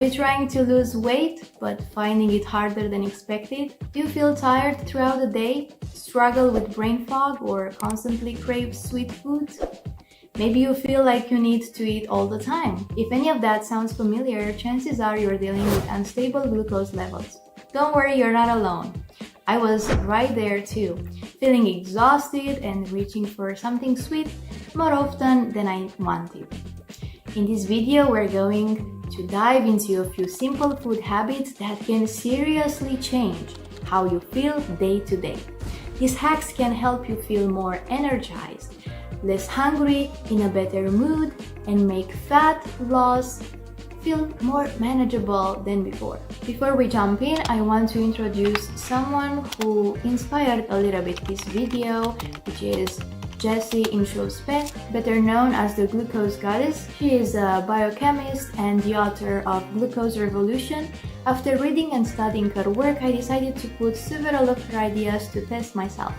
Are you trying to lose weight but finding it harder than expected? Do you feel tired throughout the day, struggle with brain fog, or constantly crave sweet foods? Maybe you feel like you need to eat all the time. If any of that sounds familiar, chances are you're dealing with unstable glucose levels. Don't worry, you're not alone. I was right there too, feeling exhausted and reaching for something sweet more often than I wanted. In this video, we're going to dive into a few simple food habits that can seriously change how you feel day to day. These hacks can help you feel more energized, less hungry, in a better mood, and make fat loss feel more manageable than before. Before we jump in, I want to introduce someone who inspired a little bit this video, which is Jessie Inchospe, better known as the Glucose Goddess. She is a biochemist and the author of Glucose Revolution. After reading and studying her work, I decided to put several of her ideas to test myself.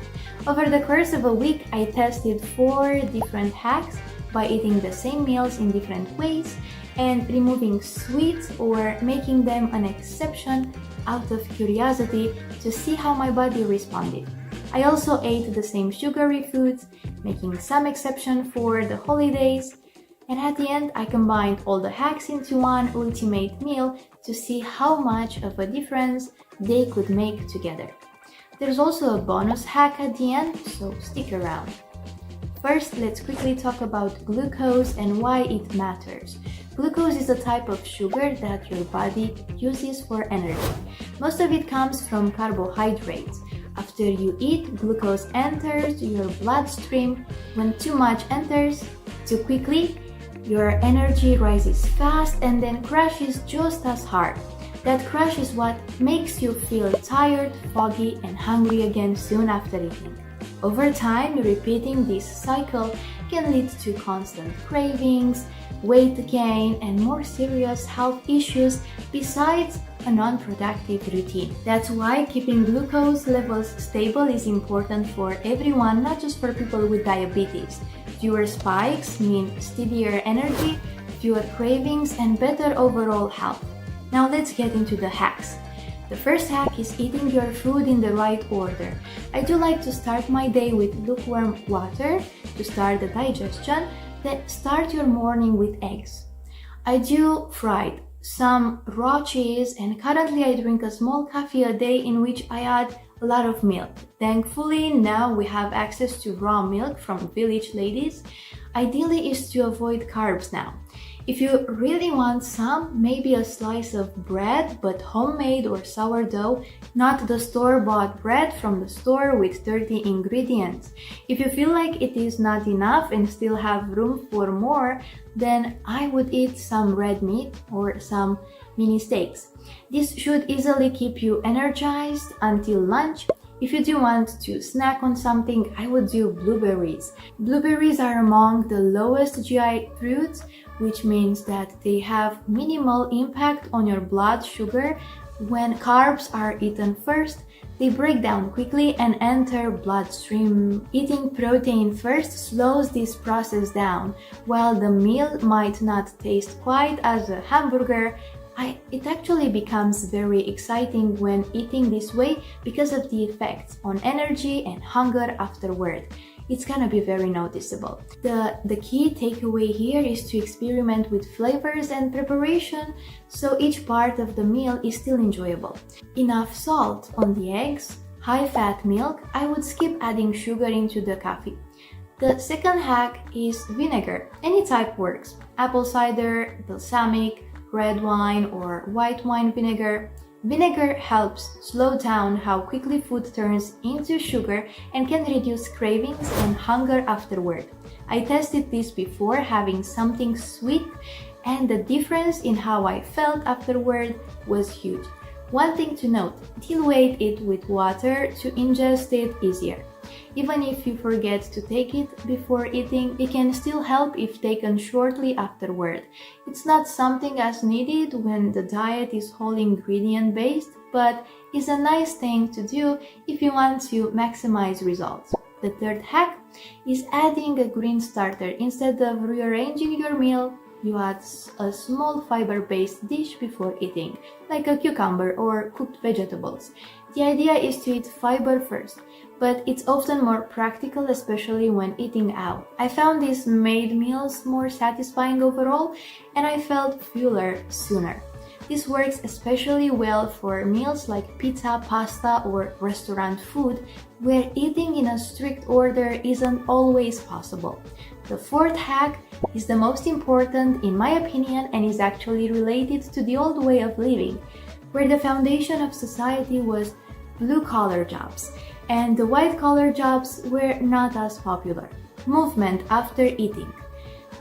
Over the course of a week, I tested 4 different hacks by eating the same meals in different ways and removing sweets or making them an exception out of curiosity to see how my body responded. I also ate the same sugary foods, making some exception for the holidays, and at the end I combined all the hacks into one ultimate meal to see how much of a difference they could make together. There's also a bonus hack at the end, so stick around. First, let's quickly talk about glucose and why it matters. Glucose is a type of sugar that your body uses for energy. Most of it comes from carbohydrates. After you eat, glucose enters your bloodstream. When too much enters too quickly, your energy rises fast and then crashes just as hard. That crash is what makes you feel tired, foggy, and hungry again soon after eating. Over time, repeating this cycle can lead to constant cravings, weight gain, and more serious health issues besides a non-productive routine. That's why keeping glucose levels stable is important for everyone, not just for people with diabetes. Fewer spikes mean steadier energy, fewer cravings, and better overall health. Now let's get into the hacks. The first hack is eating your food in the right order. I do like to start my day with lukewarm water to start the digestion, then start your morning with eggs. I do fried, some raw cheese, and currently I drink a small coffee a day in which I add a lot of milk. Thankfully, now we have access to raw milk from Village Ladies. Ideally is to avoid carbs now. If you really want some, maybe a slice of bread, but homemade or sourdough, not the store-bought bread from the store with dirty ingredients. If you feel like it is not enough and still have room for more, then I would eat some red meat or some mini steaks. This should easily keep you energized until lunch. If you do want to snack on something, I would do blueberries. Blueberries are among the lowest GI fruits, which means that they have minimal impact on your blood sugar. When carbs are eaten first, they break down quickly and enter bloodstream. Eating protein first slows this process down. While the meal might not taste quite as a hamburger, it actually becomes very exciting when eating this way because of the effects on energy and hunger afterward. It's gonna be very noticeable. The key takeaway here is to experiment with flavors and preparation so each part of the meal is still enjoyable. Enough salt on the eggs, high-fat milk. I would skip adding sugar into the coffee. The second hack is vinegar. Any type works. Apple cider, balsamic, red wine, or white wine vinegar. Vinegar helps slow down how quickly food turns into sugar and can reduce cravings and hunger afterward. I tested this before having something sweet, and the difference in how I felt afterward was huge. One thing to note, dilute it with water to ingest it easier. Even if you forget to take it before eating, it can still help if taken shortly afterward. It's not something as needed when the diet is whole ingredient based, but is a nice thing to do if you want to maximize results. The third hack is adding a green starter. Instead of rearranging your meal, you add a small fiber-based dish before eating, like a cucumber or cooked vegetables. The idea is to eat fiber first, but it's often more practical, especially when eating out. I found these made meals more satisfying overall, and I felt fuller sooner. This works especially well for meals like pizza, pasta, or restaurant food, where eating in a strict order isn't always possible. The fourth hack is the most important in my opinion and is actually related to the old way of living, where the foundation of society was blue-collar jobs, and the white-collar jobs were not as popular. Movement after eating.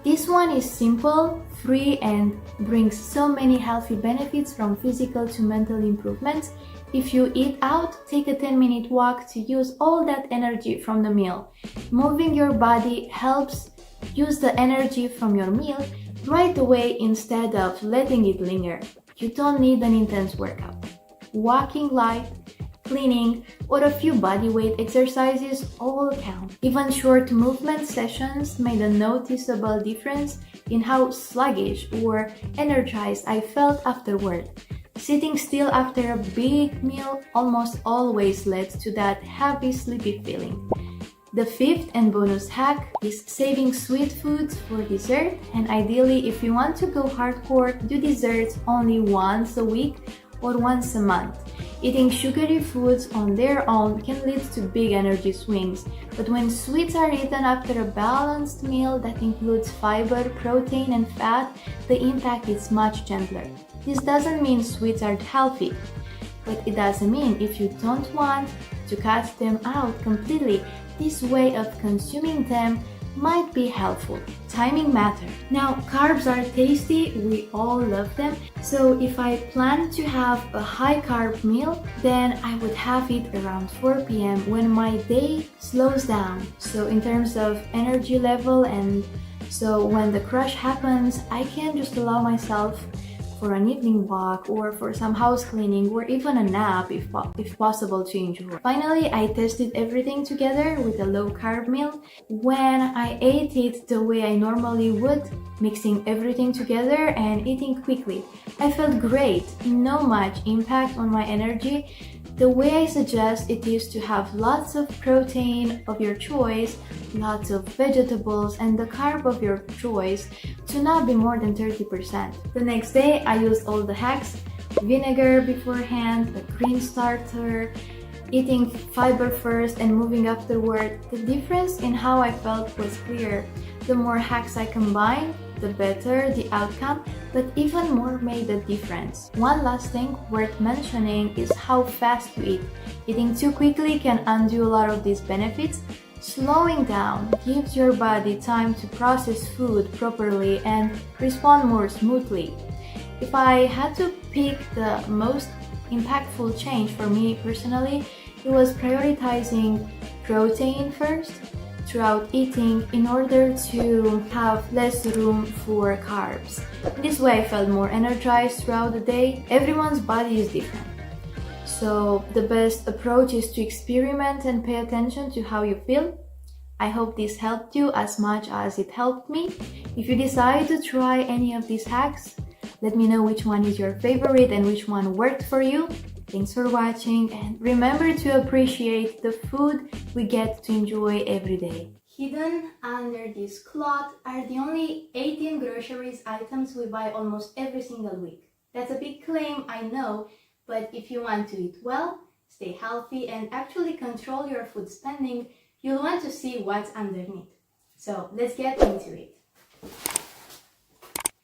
This one is simple, free, and brings so many healthy benefits from physical to mental improvements. If you eat out, take a 10-minute walk to use all that energy from the meal. Moving your body helps use the energy from your meal right away instead of letting it linger. You don't need an intense workout. Walking light, cleaning, or a few bodyweight exercises all count. Even short movement sessions made a noticeable difference in how sluggish or energized I felt afterward. Sitting still after a big meal almost always led to that heavy, sleepy feeling. The fifth and bonus hack is saving sweet foods for dessert, and ideally, if you want to go hardcore, do desserts only once a week or once a month. Eating sugary foods on their own can lead to big energy swings, but when sweets are eaten after a balanced meal that includes fiber, protein, and fat, the impact is much gentler. This doesn't mean sweets aren't healthy, but it doesn't mean if you don't want to cut them out completely, this way of consuming them might be helpful. Timing matters. Now, carbs are tasty, we all love them, so if I plan to have a high carb meal, then I would have it around 4 p.m. when my day slows down. So in terms of energy level, and so when the crash happens, I can just allow myself for an evening walk or for some house cleaning or even a nap if possible to enjoy. Finally, I tested everything together with a low-carb meal. When I ate it the way I normally would, mixing everything together and eating quickly, I felt great, no much impact on my energy. The way I suggest it is to have lots of protein of your choice, lots of vegetables, and the carb of your choice to not be more than 30%. The next day, I used all the hacks: vinegar beforehand, a cream starter, eating fiber first and moving afterward. The difference in how I felt was clear. The more hacks I combined, the better the outcome, but even more made a difference. One last thing worth mentioning is how fast you eat. Eating too quickly can undo a lot of these benefits. Slowing down gives your body time to process food properly and respond more smoothly. If I had to pick the most impactful change for me personally, it was prioritizing protein first throughout eating in order to have less room for carbs. This way I felt more energized throughout the day. Everyone's body is different, so the best approach is to experiment and pay attention to how you feel. I hope this helped you as much as it helped me. If you decide to try any of these hacks, let me know which one is your favorite and which one worked for you. Thanks for watching, and remember to appreciate the food we get to enjoy every day. Hidden under this cloth are the only 18 groceries items we buy almost every single week. That's a big claim, I know, but if you want to eat well, stay healthy, and actually control your food spending, you'll want to see what's underneath. So let's get into it.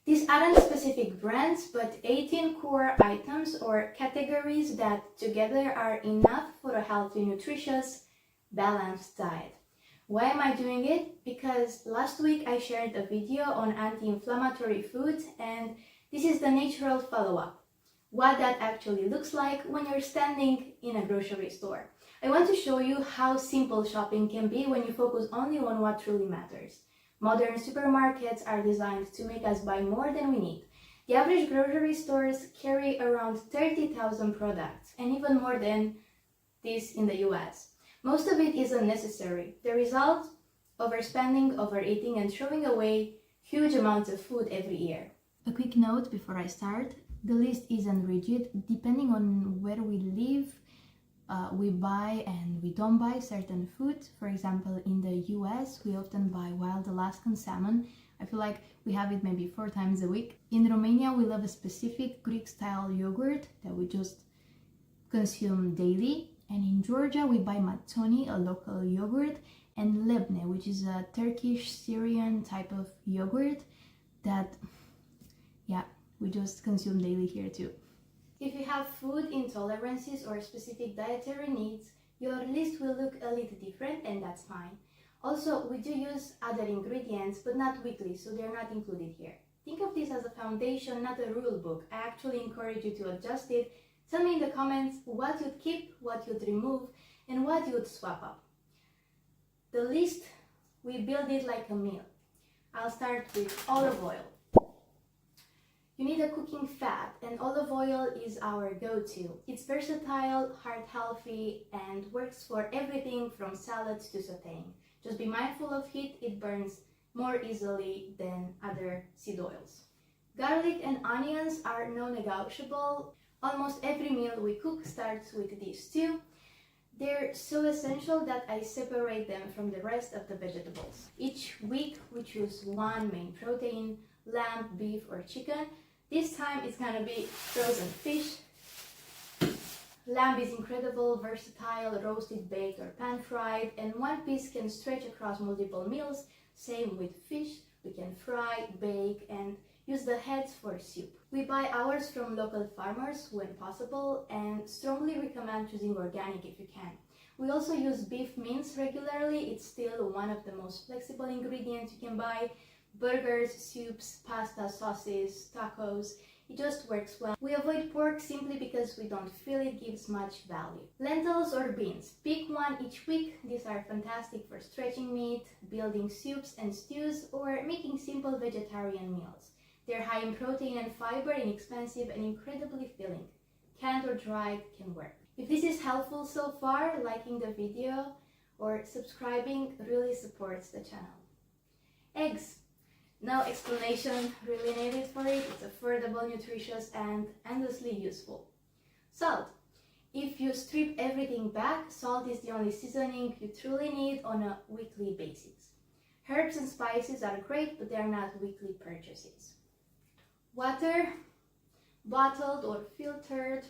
These aren't specific brands, but 18 core items or categories that together are enough for a healthy, nutritious, balanced diet. Why am I doing it? Because last week I shared a video on anti-inflammatory foods, and this is the natural follow-up. What that actually looks like when you're standing in a grocery store. I want to show you how simple shopping can be when you focus only on what truly matters. Modern supermarkets are designed to make us buy more than we need. The average grocery stores carry around 30,000 products, and even more than this in the US. Most of it is unnecessary. The result? Overspending, overeating, and throwing away huge amounts of food every year. A quick note before I start, the list isn't rigid. Depending on where we live, we buy and we don't buy certain foods. For example, in the US, we often buy wild Alaskan salmon. I feel like we have it maybe 4 times a week. In Romania, we love a specific Greek-style yogurt that we just consume daily. And in Georgia, we buy matoni, a local yogurt, and lebne, which is a Turkish Syrian type of yogurt that, yeah, we just consume daily here too. If you have food intolerances or specific dietary needs, your list will look a little different, and that's fine. Also, we do use other ingredients, but not weekly, so they're not included here. Think of this as a foundation, not a rule book. I actually encourage you to adjust it. Tell me in the comments what you'd keep, what you'd remove, and what you'd swap up. The list, we build it like a meal. I'll start with olive oil. You need a cooking fat, and olive oil is our go-to. It's versatile, heart-healthy, and works for everything from salads to sautéing. Just be mindful of heat, it burns more easily than other seed oils. Garlic and onions are non-negotiable. Almost every meal we cook starts with these two. They're so essential that I separate them from the rest of the vegetables. Each week we choose one main protein, lamb, beef, or chicken. This time it's gonna be frozen fish. Lamb is incredible, versatile, roasted, baked, or pan-fried, and one piece can stretch across multiple meals. Same with fish, we can fry, bake, and use the heads for soup. We buy ours from local farmers when possible, and strongly recommend choosing organic if you can. We also use beef mince regularly. It's still one of the most flexible ingredients you can buy. Burgers, soups, pasta, sauces, tacos, it just works well. We avoid pork simply because we don't feel it gives much value. Lentils or beans, pick one each week. These are fantastic for stretching meat, building soups and stews, or making simple vegetarian meals. They're high in protein and fiber, inexpensive, and incredibly filling. Canned or dried can work. If this is helpful so far, liking the video or subscribing really supports the channel. Eggs. No explanation really needed for it. It's affordable, nutritious, and endlessly useful. Salt. If you strip everything back, salt is the only seasoning you truly need on a weekly basis. Herbs and spices are great, but they are not weekly purchases. Water, bottled or filtered,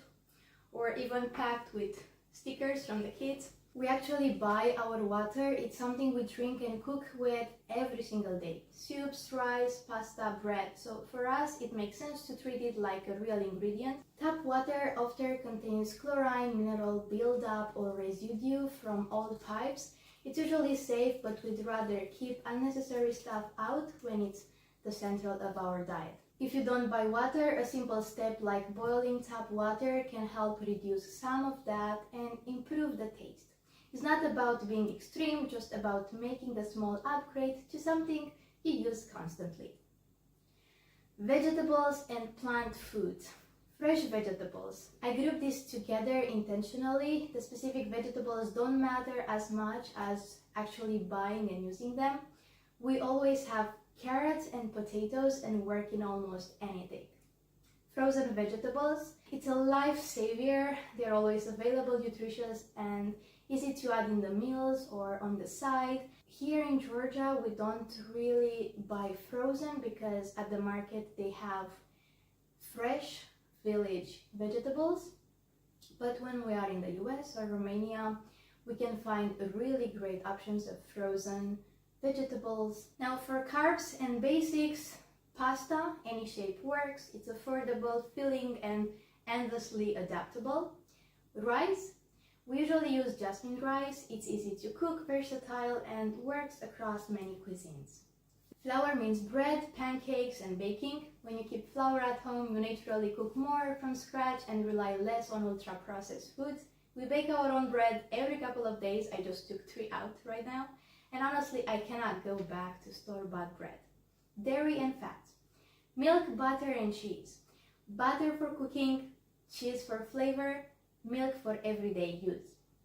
or even packed with stickers from the kids. We actually buy our water. It's something we drink and cook with every single day. Soups, rice, pasta, bread. So for us, it makes sense to treat it like a real ingredient. Tap water often contains chlorine, mineral buildup, or residue from old pipes. It's usually safe, but we'd rather keep unnecessary stuff out when it's the central of our diet. If you don't buy water, a simple step like boiling tap water can help reduce some of that and improve the taste. It's not about being extreme, just about making the small upgrade to something you use constantly. Vegetables and plant foods. Fresh vegetables. I group these together intentionally. The specific vegetables don't matter as much as actually buying and using them. We always have carrots and potatoes and work in almost anything. Frozen vegetables. It's a life savior. They're always available, nutritious, and easy to add in the meals or on the side. Here in Georgia, we don't really buy frozen because at the market they have fresh village vegetables. But when we are in the US or Romania, we can find really great options of frozen vegetables. Now for carbs and basics, pasta, any shape works. It's affordable, filling, and endlessly adaptable. Rice. We usually use jasmine rice. It's easy to cook, versatile, and works across many cuisines. Flour means bread, pancakes, and baking. When you keep flour at home, you naturally cook more from scratch and rely less on ultra-processed foods. We bake our own bread every couple of days. I just took 3 out right now. And honestly, I cannot go back to store-bought bread. Dairy and fats. Milk, butter, and cheese. Butter for cooking, cheese for flavor, milk for everyday use.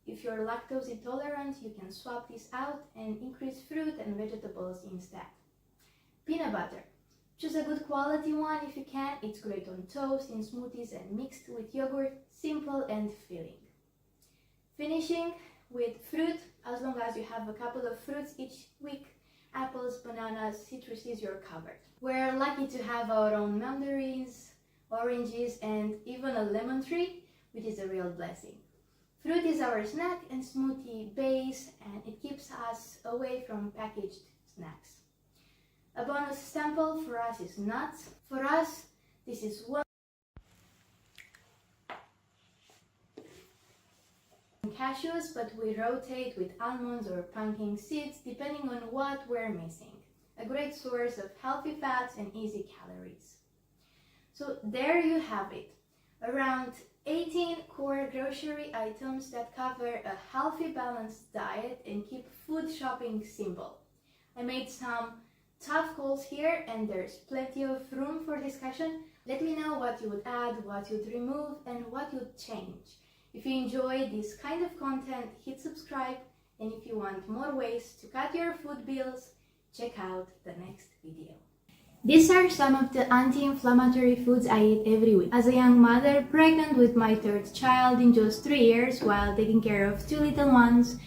If you're lactose intolerant, you can swap this out and increase fruit and vegetables instead. Peanut butter. Choose a good quality one if you can. It's great on toast, in smoothies, and mixed with yogurt. Simple and filling. Finishing with fruit. As long as you have a couple of fruits each week, apples, bananas, citruses, you're covered. We're lucky to have our own mandarins, oranges, and even a lemon tree, which is a real blessing. Fruit is our snack and smoothie base, and it keeps us away from packaged snacks. A bonus sample for us is nuts. For us, this is one cashews, but we rotate with almonds or pumpkin seeds depending on what we're missing. A great source of healthy fats and easy calories. So there you have it. Around 18 core grocery items that cover a healthy, balanced diet and keep food shopping simple. I made some tough calls here, and there's plenty of room for discussion. Let me know what you would add, what you'd remove, and what you'd change. If you enjoy this kind of content, hit subscribe, and if you want more ways to cut your food bills, check out the next video. These are some of the anti-inflammatory foods I eat every week. As a young mother, pregnant with my third child in just 3 years while taking care of 2 little ones,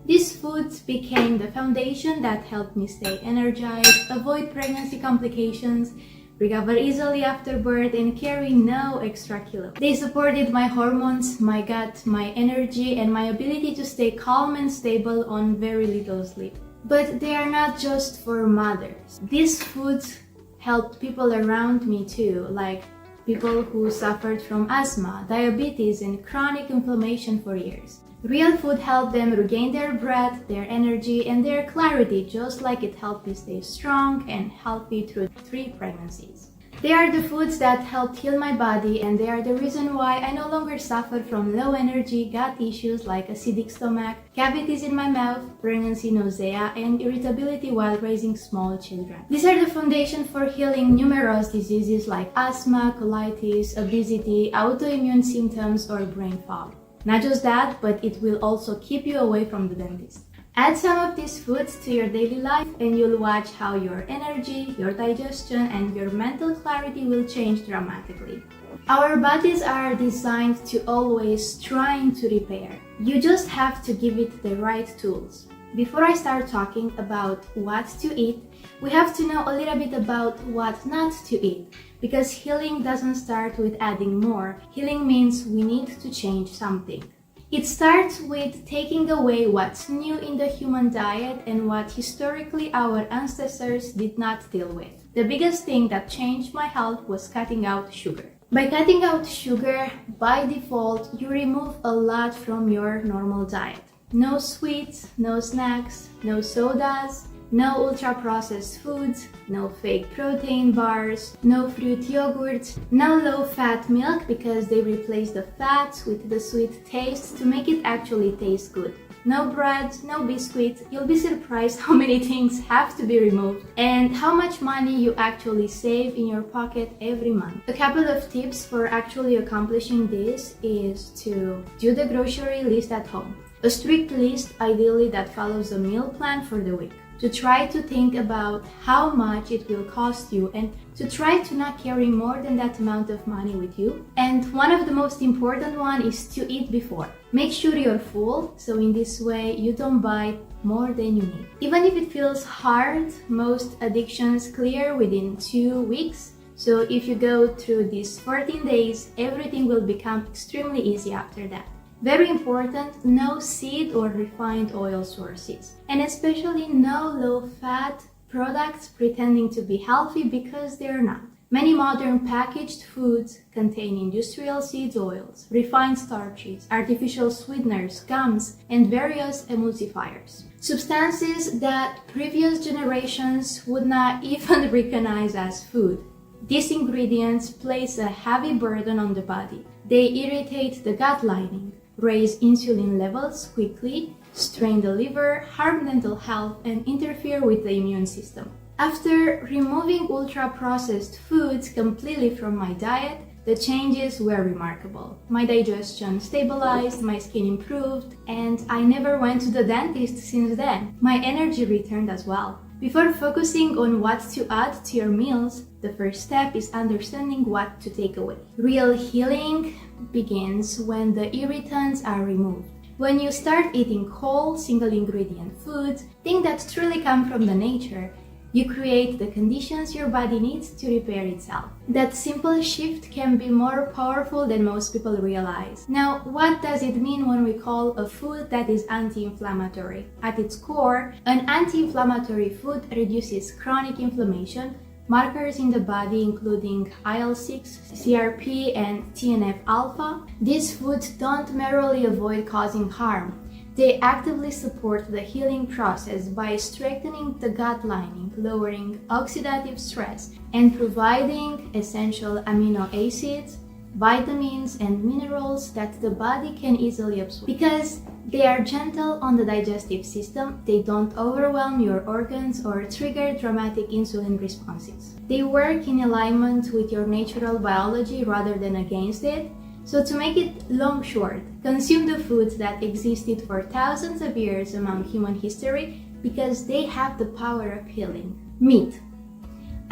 these foods became the foundation that helped me stay energized, avoid pregnancy complications, recover easily after birth, and carry no extra kilos. They supported my hormones, my gut, my energy, and my ability to stay calm and stable on very little sleep. But they are not just for mothers. These foods helped people around me too, like people who suffered from asthma, diabetes, and chronic inflammation for years. Real food helped them regain their breath, their energy, and their clarity, just like it helped me stay strong and healthy through 3 pregnancies. They are the foods that helped heal my body, and they are the reason why I no longer suffer from low energy gut issues like acidic stomach, cavities in my mouth, pregnancy nausea, and irritability while raising small children. These are the foundation for healing numerous diseases like asthma, colitis, obesity, autoimmune symptoms, or brain fog. Not just that, but it will also keep you away from the dentist. Add some of these foods to your daily life and you'll watch how your energy, your digestion, and your mental clarity will change dramatically. Our bodies are designed to always trying to repair. You just have to give it the right tools. Before I start talking about what to eat, we have to know a little bit about what not to eat, because healing doesn't start with adding more. Healing means we need to change something. It starts with taking away what's new in the human diet and what historically our ancestors did not deal with. The biggest thing that changed my health was cutting out sugar. By cutting out sugar, by default, you remove a lot from your normal diet. No sweets, no snacks, no sodas, no ultra-processed foods, no fake protein bars, no fruit yogurts, no low-fat milk because they replace the fats with the sweet taste to make it actually taste good. No bread, no biscuits. You'll be surprised how many things have to be removed and how much money you actually save in your pocket every month. A couple of tips for actually accomplishing this is to do the grocery list at home. A strict list, ideally, that follows a meal plan for the week. To try to think about how much it will cost you and to try to not carry more than that amount of money with you. And one of the most important one is to eat before. Make sure you're full, so in this way you don't buy more than you need. Even if it feels hard, most addictions clear within 2 weeks. So if you go through these 14 days, everything will become extremely easy after that. Very important, no seed or refined oil sources, and especially no low-fat products pretending to be healthy because they're not. Many modern packaged foods contain industrial seed oils, refined starches, artificial sweeteners, gums, and various emulsifiers. Substances that previous generations would not even recognize as food. These ingredients place a heavy burden on the body. They irritate the gut lining, raise insulin levels quickly, strain the liver, harm dental health, and interfere with the immune system. After removing ultra-processed foods completely from my diet, the changes were remarkable. My digestion stabilized, my skin improved, and I never went to the dentist since then. My energy returned as well. Before focusing on what to add to your meals, the first step is understanding what to take away. Real healing begins when the irritants are removed. When you start eating whole, single-ingredient foods, things that truly come from the nature, you create the conditions your body needs to repair itself. That simple shift can be more powerful than most people realize. Now, what does it mean when we call a food that is anti-inflammatory? At its core, an anti-inflammatory food reduces chronic inflammation, markers in the body including IL-6, CRP, and TNF-alpha. These foods don't merely avoid causing harm. They actively support the healing process by strengthening the gut lining, lowering oxidative stress, and providing essential amino acids, vitamins, and minerals that the body can easily absorb. Because they are gentle on the digestive system, they don't overwhelm your organs or trigger dramatic insulin responses. They work in alignment with your natural biology rather than against it. So to make it long short, consume the foods that existed for thousands of years among human history because they have the power of healing. Meat.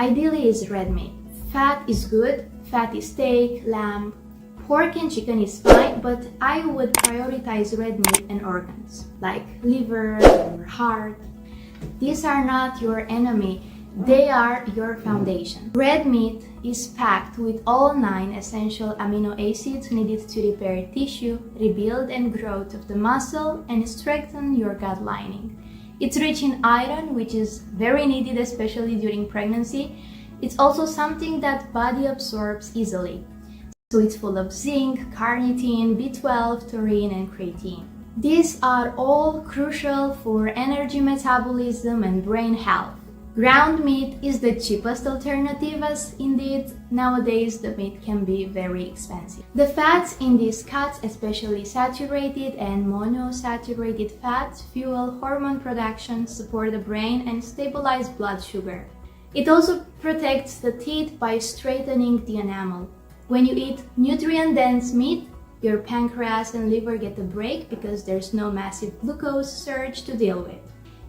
Ideally is red meat. Fat is good. Fatty steak, lamb, pork and chicken is fine, but I would prioritize red meat and organs like liver or heart. These are not your enemy. They are your foundation. Red meat is packed with all 9 essential amino acids needed to repair tissue, rebuild and growth of the muscle, and strengthen your gut lining. It's rich in iron, which is very needed especially during pregnancy. It's also something that body absorbs easily. So it's full of zinc, carnitine, B12, taurine, and creatine. These are all crucial for energy metabolism and brain health. Ground meat is the cheapest alternative, as indeed nowadays the meat can be very expensive. The fats in these cuts, especially saturated and monosaturated fats, fuel hormone production, support the brain, and stabilize blood sugar. It also protects the teeth by straightening the enamel. When you eat nutrient-dense meat, your pancreas and liver get a break because there's no massive glucose surge to deal with.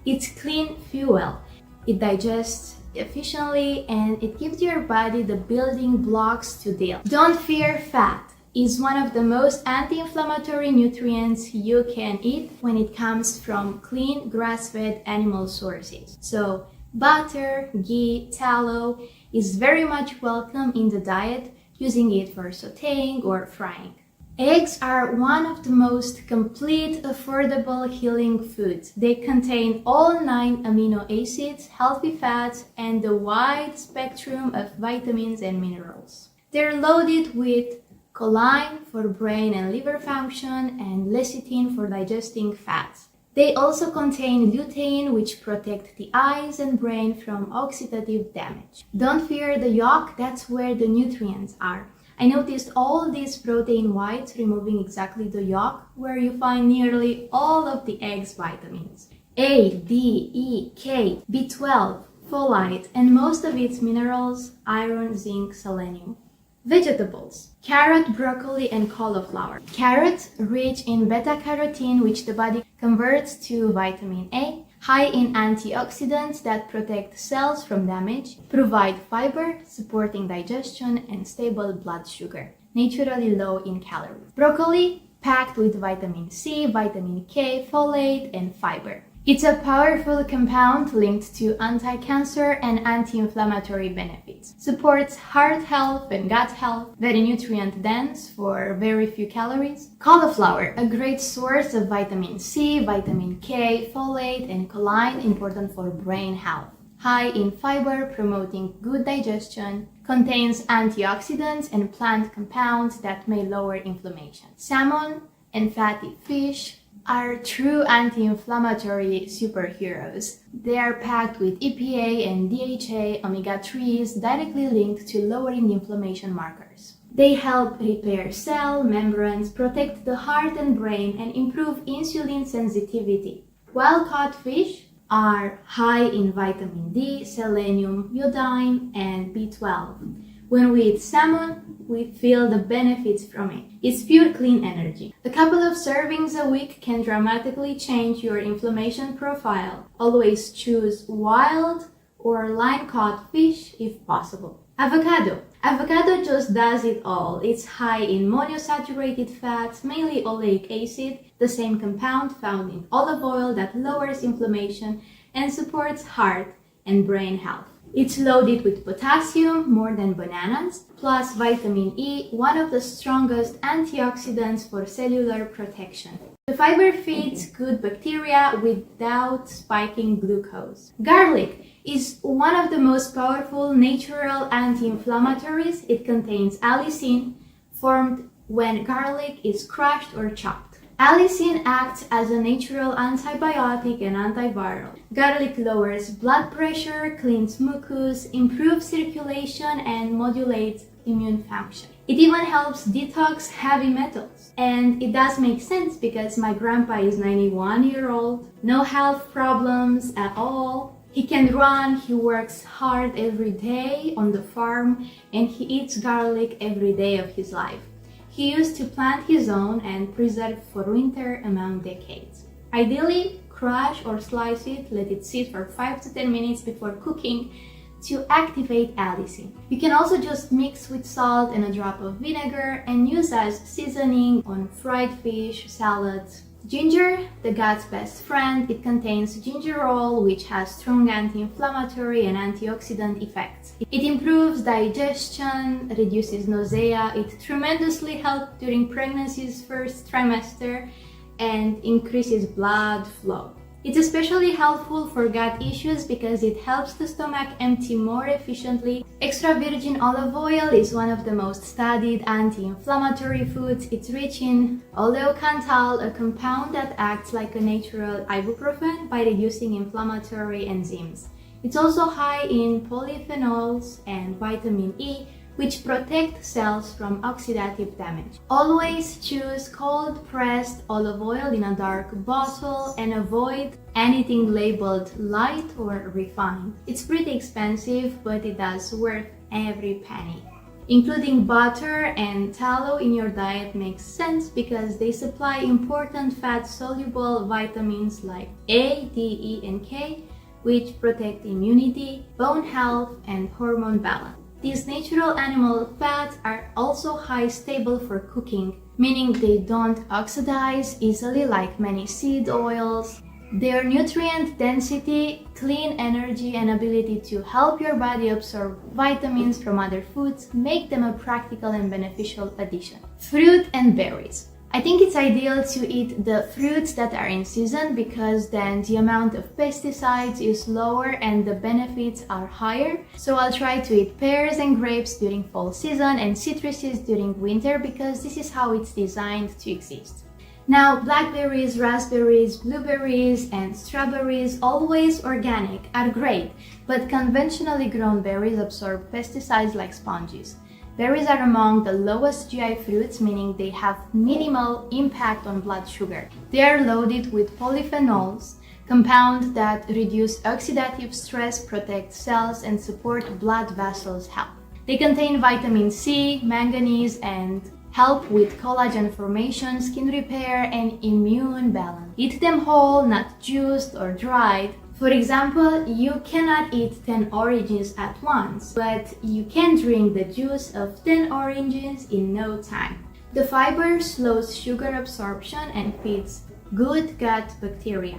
It's clean fuel. It digests efficiently and it gives your body the building blocks to deal. Don't fear fat. It's one of the most anti-inflammatory nutrients you can eat when it comes from clean grass-fed animal sources. So butter, ghee, tallow is very much welcome in the diet, using it for sautéing or frying. Eggs are one of the most complete, affordable healing foods. They contain all 9 amino acids, healthy fats, and a wide spectrum of vitamins and minerals. They're loaded with choline for brain and liver function and lecithin for digesting fats. They also contain lutein, which protect the eyes and brain from oxidative damage. Don't fear the yolk, that's where the nutrients are. I noticed all these protein whites removing exactly the yolk, where you find nearly all of the egg's vitamins. A, D, E, K, B12, folate, and most of its minerals, iron, zinc, selenium. Vegetables. Carrot, broccoli, and cauliflower. Carrots, rich in beta-carotene, which the body converts to vitamin A, high in antioxidants that protect cells from damage, provide fiber, supporting digestion, and stable blood sugar, naturally low in calories. Broccoli, packed with vitamin C, vitamin K, folate, and fiber. It's a powerful compound linked to anti-cancer and anti-inflammatory benefits. Supports heart health and gut health, very nutrient-dense for very few calories. Cauliflower, a great source of vitamin C, vitamin K, folate, and choline, important for brain health. High in fiber, promoting good digestion, contains antioxidants and plant compounds that may lower inflammation. Salmon and fatty fish are true anti-inflammatory superheroes. They are packed with EPA and DHA omega-3s directly linked to lowering inflammation markers. They help repair cell membranes, protect the heart and brain, and improve insulin sensitivity. Wild-caught fish are high in vitamin D, selenium, iodine, and B12. When we eat salmon, we feel the benefits from it. It's pure clean energy. A couple of servings a week can dramatically change your inflammation profile. Always choose wild or line-caught fish if possible. Avocado. Avocado just does it all. It's high in monosaturated fats, mainly oleic acid, the same compound found in olive oil that lowers inflammation and supports heart and brain health. It's loaded with potassium, more than bananas, plus vitamin E, one of the strongest antioxidants for cellular protection. The fiber feeds good bacteria without spiking glucose. Garlic is one of the most powerful natural anti-inflammatories. It contains allicin, formed when garlic is crushed or chopped. Allicin acts as a natural antibiotic and antiviral. Garlic lowers blood pressure, cleans mucus, improves circulation, and modulates immune function. It even helps detox heavy metals. And it does make sense because my grandpa is 91-year-old, no health problems at all. He can run, he works hard every day on the farm, and he eats garlic every day of his life. He used to plant his own and preserve for winter among decades. Ideally, crush or slice it, let it sit for 5 to 10 minutes before cooking to activate allicin. You can also just mix with salt and a drop of vinegar and use as seasoning on fried fish, salads. Ginger, the gut's best friend. It contains gingerol, which has strong anti-inflammatory and antioxidant effects. It improves digestion, reduces nausea. It tremendously helps during pregnancy's first trimester and increases blood flow. It's especially helpful for gut issues because it helps the stomach empty more efficiently. Extra virgin olive oil is one of the most studied anti-inflammatory foods. It's rich in oleocanthal, a compound that acts like a natural ibuprofen by reducing inflammatory enzymes. It's also high in polyphenols and vitamin E, which protect cells from oxidative damage. Always choose cold-pressed olive oil in a dark bottle and avoid anything labeled light or refined. It's pretty expensive, but it does worth every penny. Including butter and tallow in your diet makes sense because they supply important fat-soluble vitamins like A, D, E, and K, which protect immunity, bone health, and hormone balance. These natural animal fats are also high stable for cooking, meaning they don't oxidize easily like many seed oils. Their nutrient density, clean energy, and ability to help your body absorb vitamins from other foods make them a practical and beneficial addition. Fruit and berries. I think it's ideal to eat the fruits that are in season because then the amount of pesticides is lower and the benefits are higher. So I'll try to eat pears and grapes during fall season and citruses during winter because this is how it's designed to exist. Now, blackberries, raspberries, blueberries, and strawberries, always organic, are great, but conventionally grown berries absorb pesticides like sponges. Berries are among the lowest GI fruits, meaning they have minimal impact on blood sugar. They are loaded with polyphenols, compounds that reduce oxidative stress, protect cells, and support blood vessels' health. They contain vitamin C, manganese, and help with collagen formation, skin repair, and immune balance. Eat them whole, not juiced or dried. For example, you cannot eat 10 oranges at once, but you can drink the juice of 10 oranges in no time. The fiber slows sugar absorption and feeds good gut bacteria.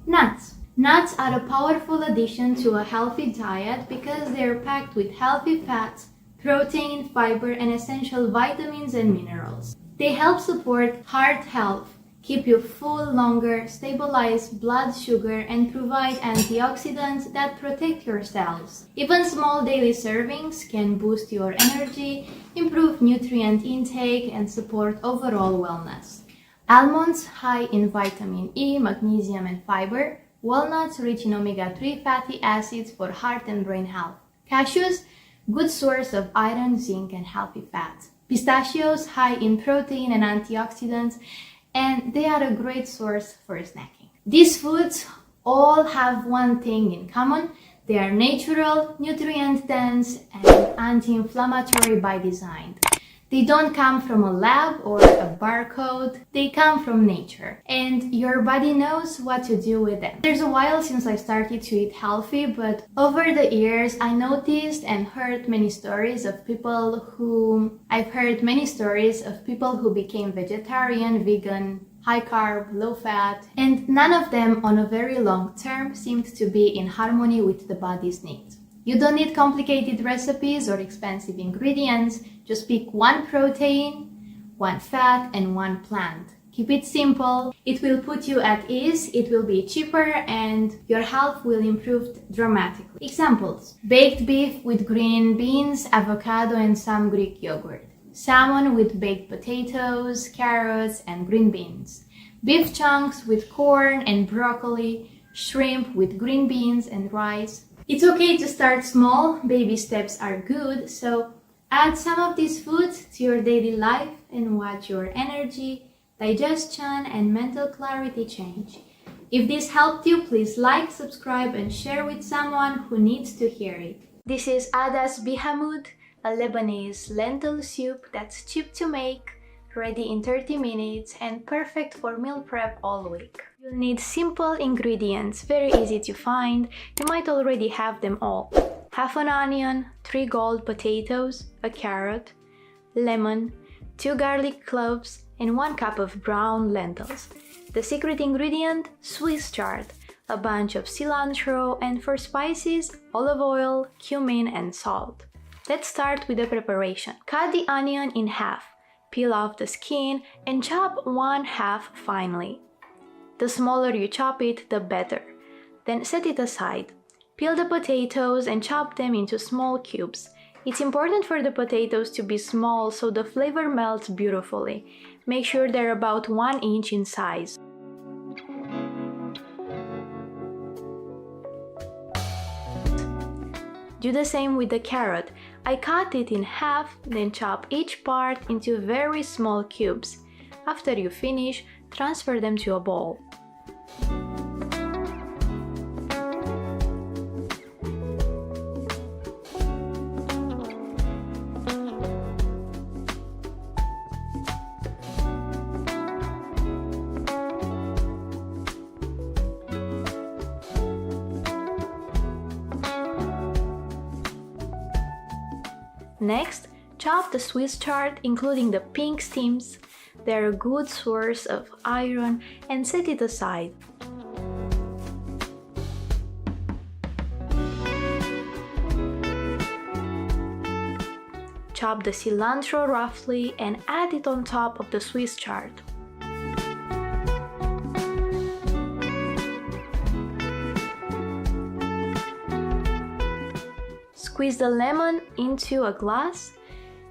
Nuts. Nuts are a powerful addition to a healthy diet because they are packed with healthy fats, protein, fiber, and essential vitamins and minerals. They help support heart health, keep you full longer, stabilize blood sugar, and provide antioxidants that protect your cells. Even small daily servings can boost your energy, improve nutrient intake, and support overall wellness. Almonds, high in vitamin E, magnesium, and fiber. Walnuts, rich in omega-3 fatty acids for heart and brain health. Cashews, good source of iron, zinc, and healthy fats. Pistachios, high in protein and antioxidants, and they are a great source for snacking. These foods all have one thing in common. They are natural, nutrient-dense, and anti-inflammatory by design. They don't come from a lab or a barcode, they come from nature. And your body knows what to do with them. There's a while since I started to eat healthy, but over the years I noticed and heard many stories of people who became vegetarian, vegan, high carb, low fat, and none of them on a very long term seemed to be in harmony with the body's needs. You don't need complicated recipes or expensive ingredients, just pick one protein, one fat, and one plant. Keep it simple, it will put you at ease, it will be cheaper, and your health will improve dramatically. Examples: baked beef with green beans, avocado, and some Greek yogurt. Salmon with baked potatoes, carrots, and green beans. Beef chunks with corn and broccoli. Shrimp with green beans and rice. It's okay to start small, baby steps are good, so add some of these foods to your daily life and watch your energy, digestion, and mental clarity change. If this helped you, please like, subscribe, and share with someone who needs to hear it. This is Adas Bihamud, a Lebanese lentil soup that's cheap to make, ready in 30 minutes, and perfect for meal prep all week. You'll need simple ingredients, very easy to find. You might already have them all. Half an onion, 3 gold potatoes, a carrot, lemon, 2 garlic cloves, and 1 cup of brown lentils. The secret ingredient, Swiss chard, a bunch of cilantro, and for spices, olive oil, cumin, and salt. Let's start with the preparation. Cut the onion in half, peel off the skin, and chop 1/2 finely. The smaller you chop it, the better. Then set it aside. Peel the potatoes and chop them into small cubes. It's important for the potatoes to be small so the flavor melts beautifully. Make sure they're about 1 inch in size. Do the same with the carrot. I cut it in half, then chop each part into very small cubes. After you finish, transfer them to a bowl. Next, chop the Swiss chard, including the pink stems. They're a good source of iron, and set it aside. Chop the cilantro roughly and add it on top of the Swiss chard. Squeeze the lemon into a glass.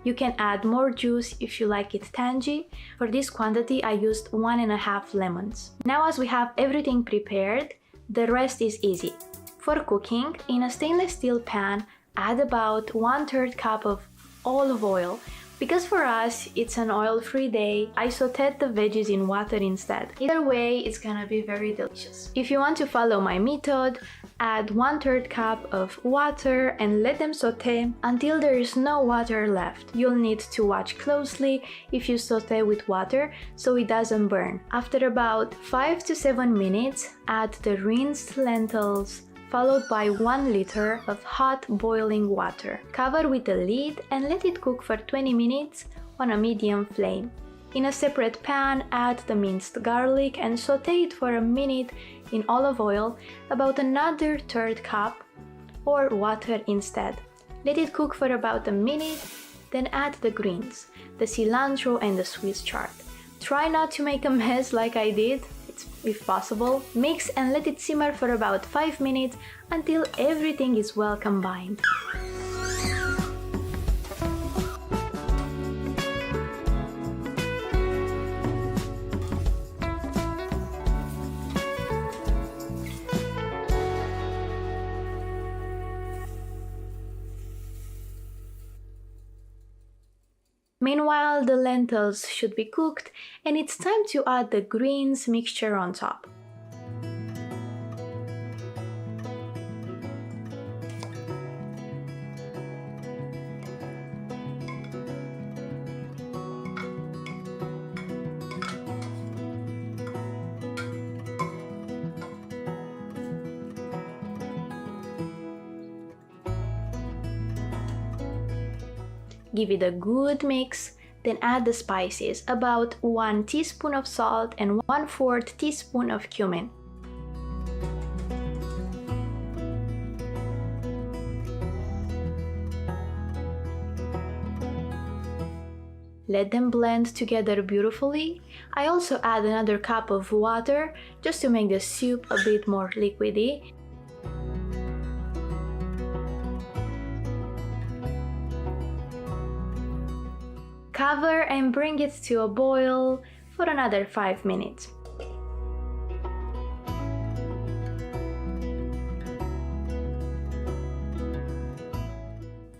You can add more juice if you like it tangy. For this quantity, I used 1.5 lemons. Now, as we have everything prepared, the rest is easy. For cooking, in a stainless steel pan, add about 1/3 cup of olive oil. Because for us, it's an oil-free day, I sauteed the veggies in water instead. Either way, it's gonna be very delicious. If you want to follow my method, add 1/3 cup of water and let them saute until there is no water left. You'll need to watch closely if you saute with water so it doesn't burn. After about 5 to 7 minutes, add the rinsed lentils, followed by 1 liter of hot boiling water. Cover with the lid and let it cook for 20 minutes on a medium flame. In a separate pan, add the minced garlic and saute it for a minute in olive oil, about another 1/3 cup, or water instead. Let it cook for about a minute, then add the greens, the cilantro and the Swiss chard. Try not to make a mess like I did, if possible. Mix and let it simmer for about 5 minutes until everything is well combined. Meanwhile, the lentils should be cooked and it's time to add the greens mixture on top. Give it a good mix, then add the spices, about 1 teaspoon of salt and 1/4 teaspoon of cumin. Let them blend together beautifully. I also add another cup of water just to make the soup a bit more liquidy. Cover and bring it to a boil for another 5 minutes.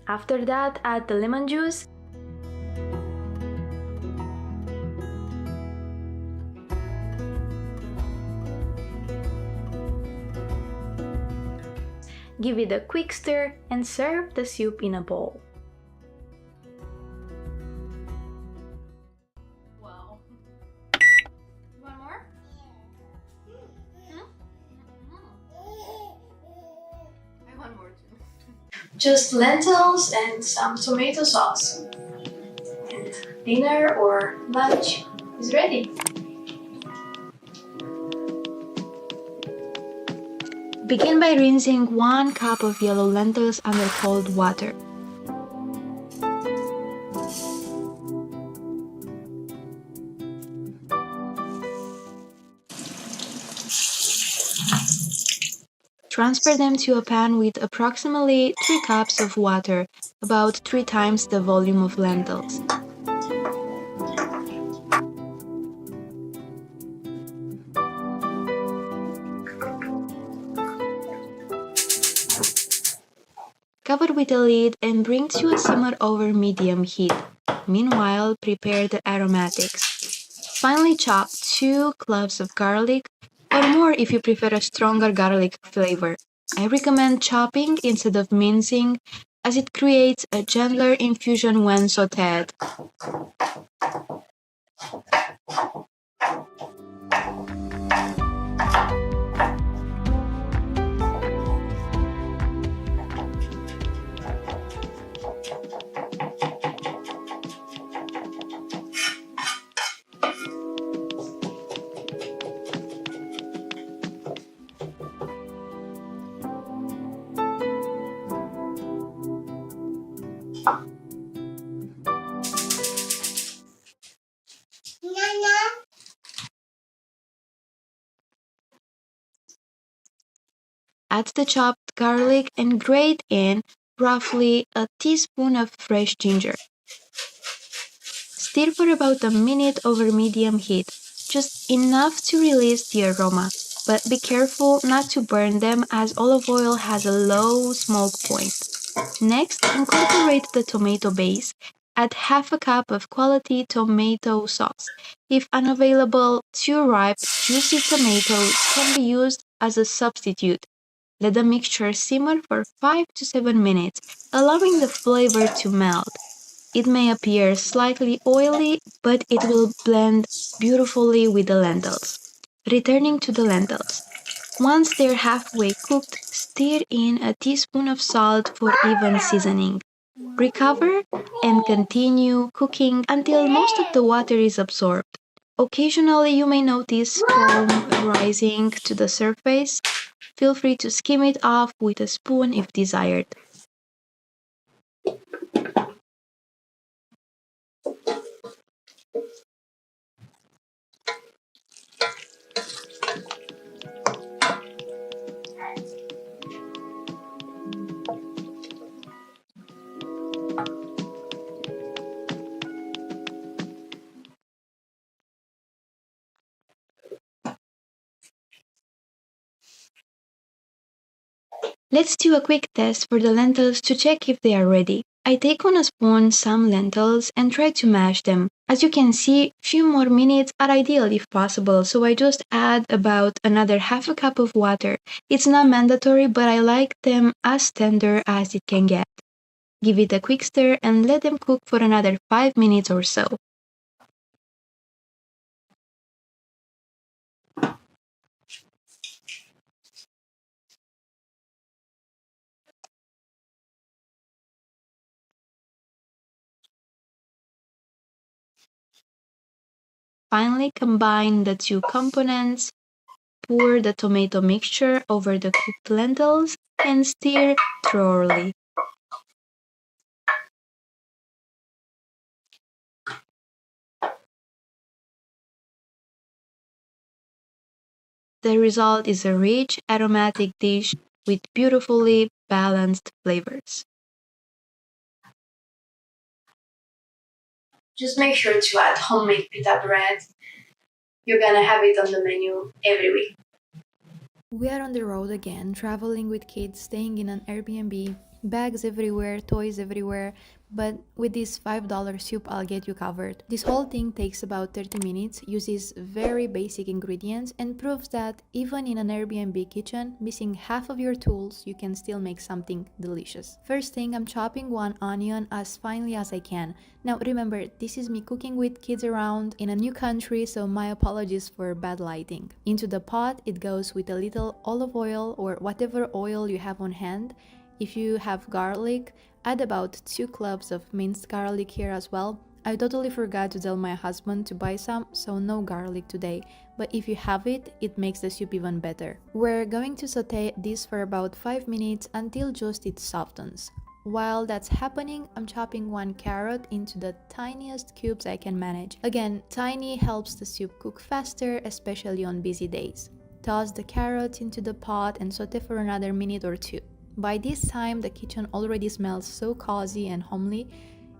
After that, add the lemon juice. Give it a quick stir and serve the soup in a bowl. Wow. You want more? I want more too. Just lentils and some tomato sauce. And dinner or lunch is ready. Begin by rinsing 1 cup of yellow lentils under cold water. Transfer them to a pan with approximately 3 cups of water, about 3 times the volume of lentils. Cover with a lid and bring to a simmer over medium heat. Meanwhile, prepare the aromatics. Finely chop 2 cloves of garlic, or more if you prefer a stronger garlic flavor. I recommend chopping instead of mincing, as it creates a gentler infusion when sautéed. Add the chopped garlic and grate in roughly a teaspoon of fresh ginger. Stir for about a minute over medium heat, just enough to release the aroma, but be careful not to burn them as olive oil has a low smoke point. Next, incorporate the tomato base. Add half a cup of quality tomato sauce. If unavailable, 2 ripe, juicy tomatoes can be used as a substitute. Let the mixture simmer for 5 to 7 minutes, allowing the flavor to melt. It may appear slightly oily, but it will blend beautifully with the lentils. Returning to the lentils. Once they're halfway cooked, stir in a teaspoon of salt for even seasoning. Recover and continue cooking until most of the water is absorbed. Occasionally you may notice foam rising to the surface. Feel free to skim it off with a spoon if desired. Let's do a quick test for the lentils to check if they are ready. I take on a spoon some lentils and try to mash them. As you can see, few more minutes are ideal if possible, so I just add about another half a cup of water. It's not mandatory, but I like them as tender as it can get. Give it a quick stir and let them cook for another 5 minutes or so. Finally, combine the two components, pour the tomato mixture over the cooked lentils, and stir thoroughly. The result is a rich, aromatic dish with beautifully balanced flavors. Just make sure to add homemade pita bread. You're gonna have it on the menu every week. We are on the road again, traveling with kids, staying in an Airbnb, bags everywhere, toys everywhere, but with this $5 soup, I'll get you covered. This whole thing takes about 30 minutes, uses very basic ingredients, and proves that even in an Airbnb kitchen, missing half of your tools, you can still make something delicious. First thing, I'm chopping one onion as finely as I can. Now remember, this is me cooking with kids around in a new country, so my apologies for bad lighting. Into the pot, it goes with a little olive oil or whatever oil you have on hand. If you have garlic, add about 2 cloves of minced garlic here as well. I totally forgot to tell my husband to buy some, so no garlic today, but if you have it, it makes the soup even better. We're going to saute this for about 5 minutes until just it softens. While that's happening, I'm chopping 1 carrot into the tiniest cubes I can manage. Again, tiny helps the soup cook faster, especially on busy days. Toss the carrot into the pot and saute for another minute or 2. By this time, the kitchen already smells so cozy and homely,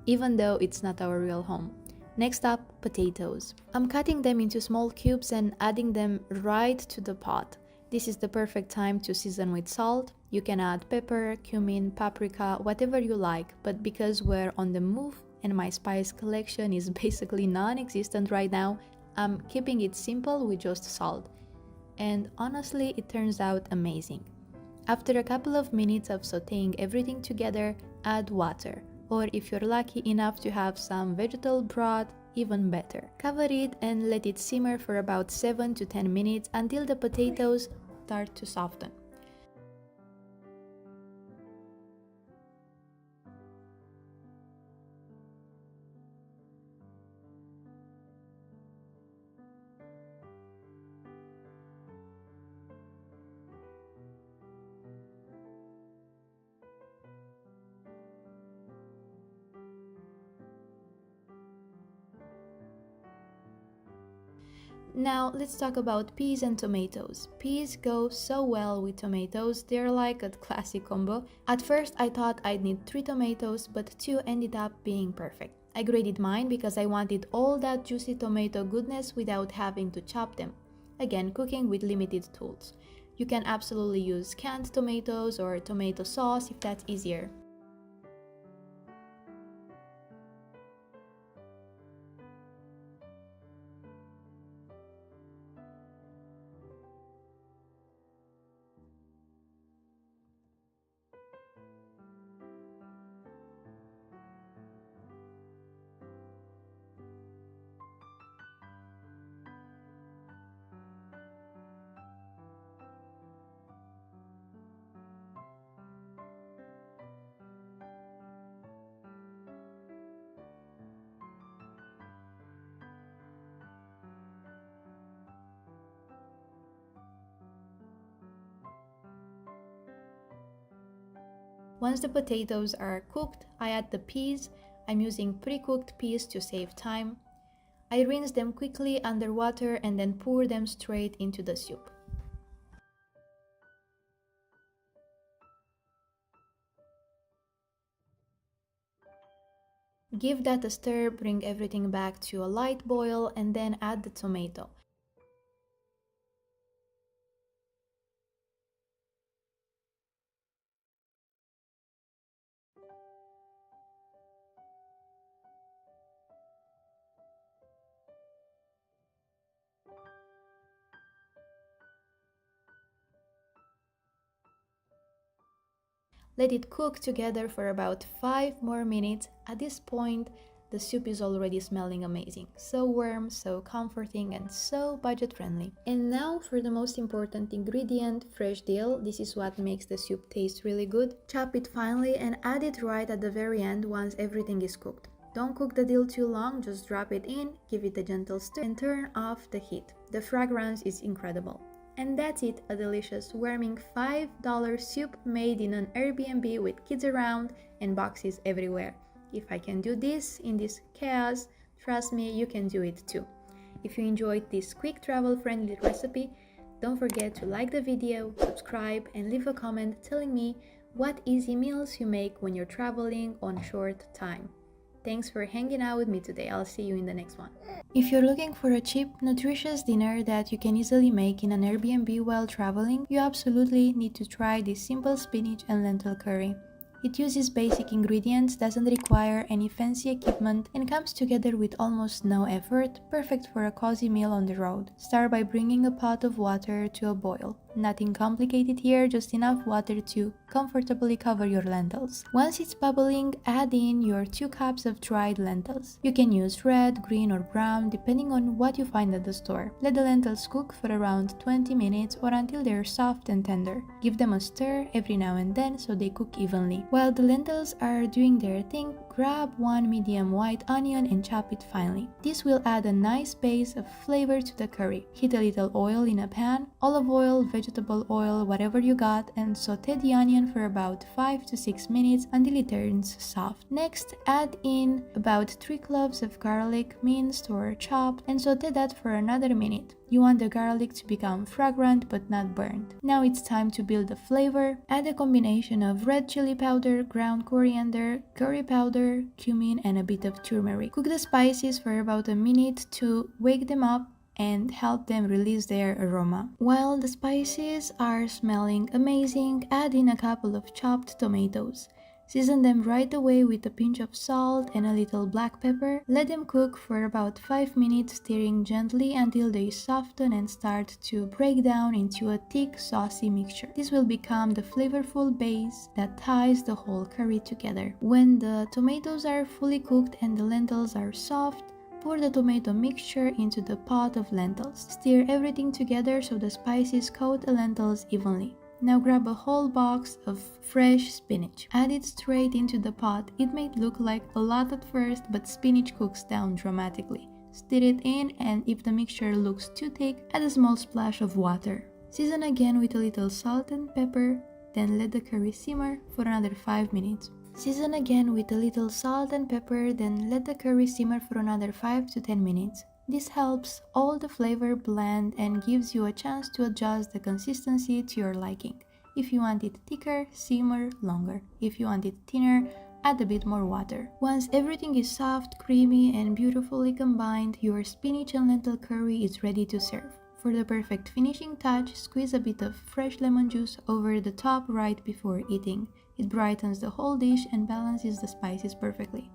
even though it's not our real home. Next up, potatoes. I'm cutting them into small cubes and adding them right to the pot. This is the perfect time to season with salt. You can add pepper, cumin, paprika, whatever you like, but because we're on the move and my spice collection is basically non-existent right now, I'm keeping it simple with just salt. And honestly, it turns out amazing. After a couple of minutes of sauteing everything together, add water, or if you're lucky enough to have some vegetable broth, even better. Cover it and let it simmer for about 7 to 10 minutes until the potatoes start to soften. Now let's talk about peas and tomatoes. Peas go so well with tomatoes, they're like a classic combo. At first I thought I'd need 3 tomatoes, but 2 ended up being perfect. I graded mine because I wanted all that juicy tomato goodness without having to chop them. Again, cooking with limited tools. You can absolutely use canned tomatoes or tomato sauce if that's easier. Once the potatoes are cooked, I add the peas. I'm using pre-cooked peas to save time. I rinse them quickly under water and then pour them straight into the soup. Give that a stir, bring everything back to a light boil, and then add the tomato. Let it cook together for about 5 more minutes. At this point, the soup is already smelling amazing. So warm, so comforting, and so budget friendly. And now for the most important ingredient, fresh dill. This is what makes the soup taste really good. Chop it finely and add it right at the very end once everything is cooked. Don't cook the dill too long, just drop it in, give it a gentle stir, and turn off the heat. The fragrance is incredible. And that's it, a delicious, warming $5 soup made in an Airbnb with kids around and boxes everywhere. If I can do this in this chaos, trust me, you can do it too. If you enjoyed this quick travel-friendly recipe, don't forget to like the video, subscribe, and leave a comment telling me what easy meals you make when you're traveling on short time. Thanks for hanging out with me today. I'll see you in the next one. If you're looking for a cheap, nutritious dinner that you can easily make in an Airbnb while traveling, you absolutely need to try this simple spinach and lentil curry. It uses basic ingredients, doesn't require any fancy equipment, and comes together with almost no effort, perfect for a cozy meal on the road. Start by bringing a pot of water to a boil. Nothing complicated here, just enough water to comfortably cover your lentils. Once it's bubbling, add in your 2 cups of dried lentils. You can use red, green, or brown depending on what you find at the store. Let the lentils cook for around 20 minutes or until they're soft and tender. Give them a stir every now and then so they cook evenly. While the lentils are doing their thing, grab 1 medium white onion and chop it finely. This will add a nice base of flavor to the curry. Heat a little oil in a pan, olive oil, vegetable oil, whatever you got, and saute the onion for about 5 to 6 minutes until it turns soft. Next, add in about 3 cloves of garlic, minced or chopped, and saute that for another minute. You want the garlic to become fragrant but not burnt. Now it's time to build the flavor. Add a combination of red chili powder, ground coriander, curry powder, cumin, and a bit of turmeric. Cook the spices for about a minute to wake them up and help them release their aroma. While the spices are smelling amazing, add in a couple of chopped tomatoes. Season them right away with a pinch of salt and a little black pepper. Let them cook for about 5 minutes, stirring gently until they soften and start to break down into a thick, saucy mixture. This will become the flavorful base that ties the whole curry together. When the tomatoes are fully cooked and the lentils are soft, pour the tomato mixture into the pot of lentils. Stir everything together so the spices coat the lentils evenly. Now grab a whole box of fresh spinach. Add it straight into the pot. It may look like a lot at first, but spinach cooks down dramatically. Stir it in, and if the mixture looks too thick, add a small splash of water. Season again with a little salt and pepper, then let the curry simmer for another 5 minutes. Season again with a little salt and pepper, then let the curry simmer for another 5 to 10 minutes. This helps all the flavor blend and gives you a chance to adjust the consistency to your liking. If you want it thicker, simmer longer. If you want it thinner, add a bit more water. Once everything is soft, creamy, and beautifully combined, your spinach and lentil curry is ready to serve. For the perfect finishing touch, squeeze a bit of fresh lemon juice over the top right before eating. It brightens the whole dish and balances the spices perfectly.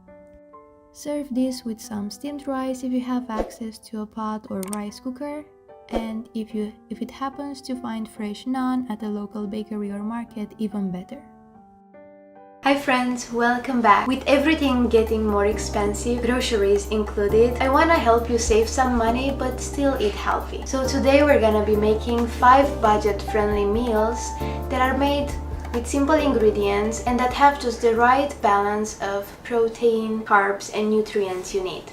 Serve this with some steamed rice if you have access to a pot or rice cooker, and if it happens to find fresh naan at a local bakery or market, even better. Hi friends, welcome back. With everything getting more expensive, groceries included, I wanna help you save some money but still eat healthy. So today we're gonna be making 5 budget-friendly meals that are made with simple ingredients and that have just the right balance of protein, carbs, and nutrients you need.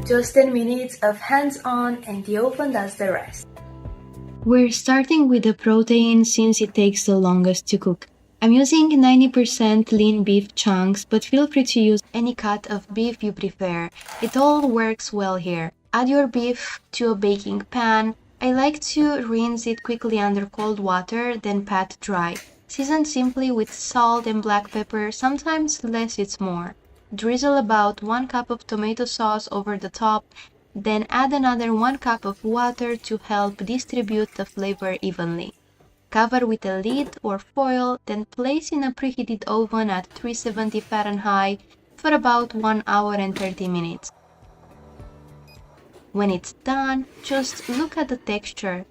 Just 10 minutes of hands-on and the oven does the rest. We're starting with the protein since it takes the longest to cook. I'm using 90% lean beef chunks, but feel free to use any cut of beef you prefer. It all works well here. Add your beef to a baking pan. I like to rinse it quickly under cold water, then pat dry. Season simply with salt and black pepper, sometimes less is more. Drizzle about 1 cup of tomato sauce over the top, then add another 1 cup of water to help distribute the flavor evenly. Cover with a lid or foil, then place in a preheated oven at 370 Fahrenheit for about 1 hour and 30 minutes. When it's done, just look at the texture.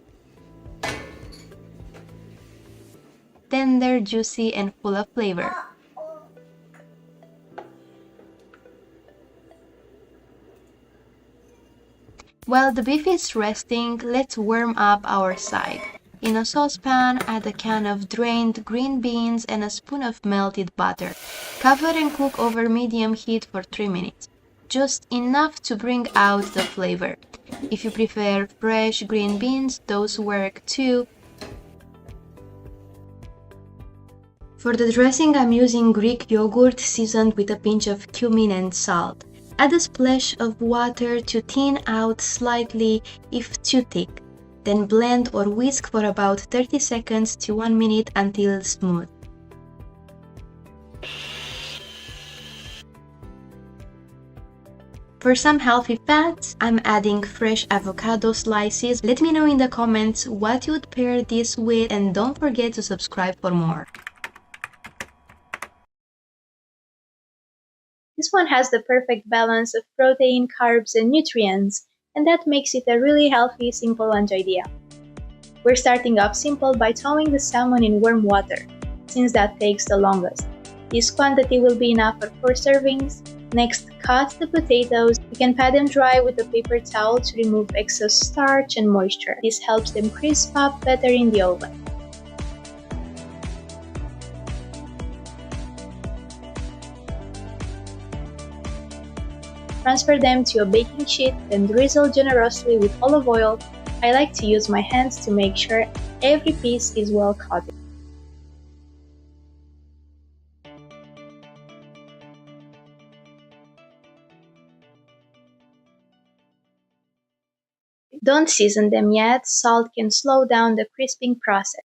Tender, juicy, and full of flavor. While the beef is resting, let's warm up our side. In a saucepan, add a can of drained green beans and a spoon of melted butter. Cover and cook over medium heat for 3 minutes, just enough to bring out the flavor. If you prefer fresh green beans, those work too. For the dressing, I'm using Greek yogurt seasoned with a pinch of cumin and salt. Add a splash of water to thin out slightly if too thick. Then blend or whisk for about 30 seconds to 1 minute until smooth. For some healthy fats, I'm adding fresh avocado slices. Let me know in the comments what you'd pair this with, and don't forget to subscribe for more. This one has the perfect balance of protein, carbs, and nutrients, and that makes it a really healthy, simple lunch idea. We're starting off simple by thawing the salmon in warm water, since that takes the longest. This quantity will be enough for 4 servings. Next, cut the potatoes. You can pat them dry with a paper towel to remove excess starch and moisture. This helps them crisp up better in the oven. Transfer them to a baking sheet, then drizzle generously with olive oil. I like to use my hands to make sure every piece is well coated. Don't season them yet, salt can slow down the crisping process.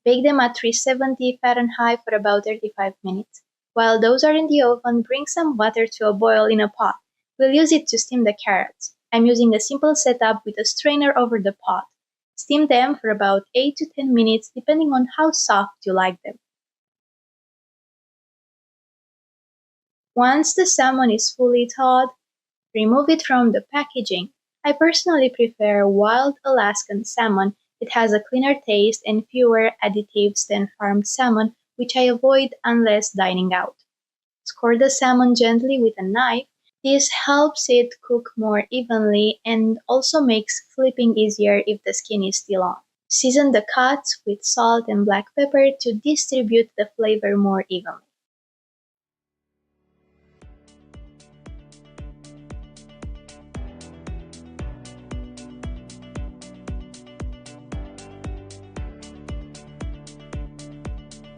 Bake them at 370 Fahrenheit for about 35 minutes. While those are in the oven, bring some water to a boil in a pot. We'll use it to steam the carrots. I'm using a simple setup with a strainer over the pot. Steam them for about 8 to 10 minutes depending on how soft you like them. Once the salmon is fully thawed, remove it from the packaging. I personally prefer wild Alaskan salmon. It has a cleaner taste and fewer additives than farmed salmon, which I avoid unless dining out. Score the salmon gently with a knife. This helps it cook more evenly and also makes flipping easier if the skin is still on. Season the cuts with salt and black pepper to distribute the flavor more evenly.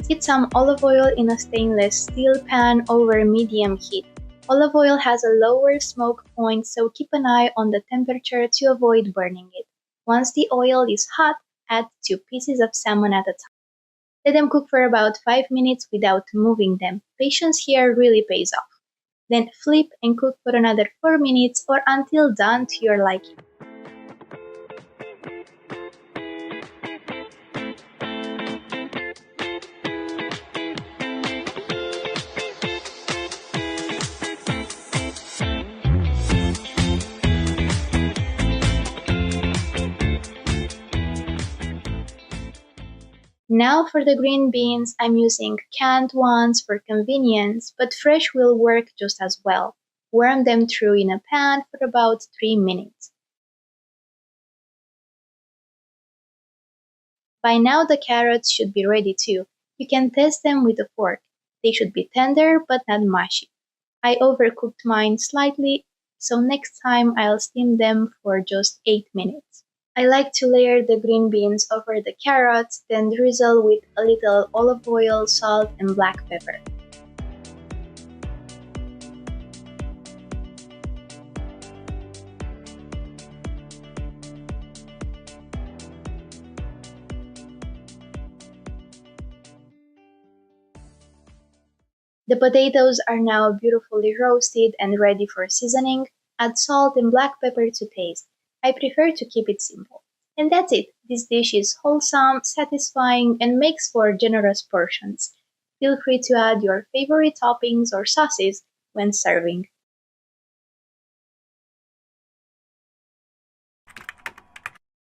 Heat some olive oil in a stainless steel pan over medium heat. Olive oil has a lower smoke point, so keep an eye on the temperature to avoid burning it. Once the oil is hot, add 2 pieces of salmon at a time. Let them cook for about 5 minutes without moving them. Patience here really pays off. Then flip and cook for another 4 minutes or until done to your liking. Now for the green beans, I'm using canned ones for convenience, but fresh will work just as well. Warm them through in a pan for about 3 minutes. By now the carrots should be ready too. You can test them with a fork. They should be tender but not mushy. I overcooked mine slightly, so next time I'll steam them for just 8 minutes. I like to layer the green beans over the carrots, then drizzle with a little olive oil, salt, and black pepper. The potatoes are now beautifully roasted and ready for seasoning. Add salt and black pepper to taste. I prefer to keep it simple. And that's it. This dish is wholesome, satisfying, and makes for generous portions. Feel free to add your favorite toppings or sauces when serving.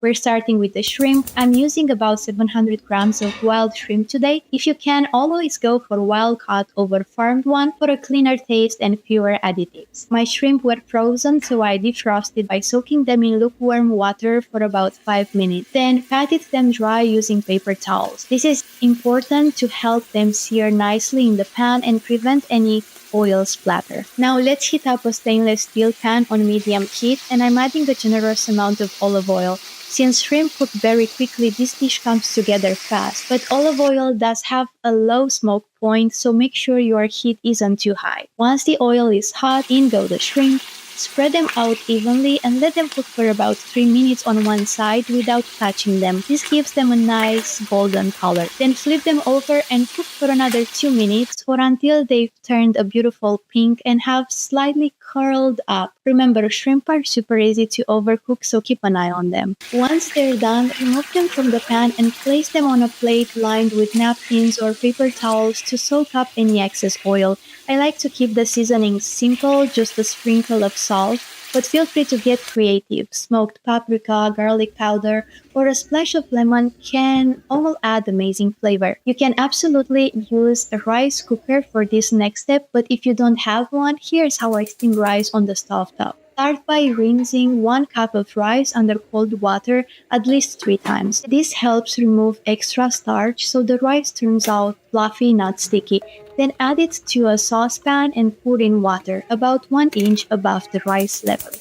We're starting with the shrimp. I'm using about 700 grams of wild shrimp today. If you can, always go for wild caught over farmed one for a cleaner taste and fewer additives. My shrimp were frozen, so I defrosted by soaking them in lukewarm water for about 5 minutes. Then patted them dry using paper towels. This is important to help them sear nicely in the pan and prevent any oil splatter. Now let's heat up a stainless steel pan on medium heat, and I'm adding a generous amount of olive oil. Since shrimp cook very quickly, this dish comes together fast, but olive oil does have a low smoke point, so make sure your heat isn't too high. Once the oil is hot, in go the shrimp. Spread them out evenly and let them cook for about 3 minutes on one side without touching them. This gives them a nice golden color. Then flip them over and cook for another 2 minutes or until they've turned a beautiful pink and have slightly curled up. Remember, shrimp are super easy to overcook, so keep an eye on them. Once they're done, remove them from the pan and place them on a plate lined with napkins or paper towels to soak up any excess oil. I like to keep the seasoning simple, just a sprinkle of salt, but feel free to get creative. Smoked paprika, garlic powder, or a splash of lemon can all add amazing flavor. You can absolutely use a rice cooker for this next step, but if you don't have one, here's how I steam rice on the stovetop. Start by rinsing 1 cup of rice under cold water at least 3 times. This helps remove extra starch so the rice turns out fluffy, not sticky. Then add it to a saucepan and pour in water about 1 inch above the rice level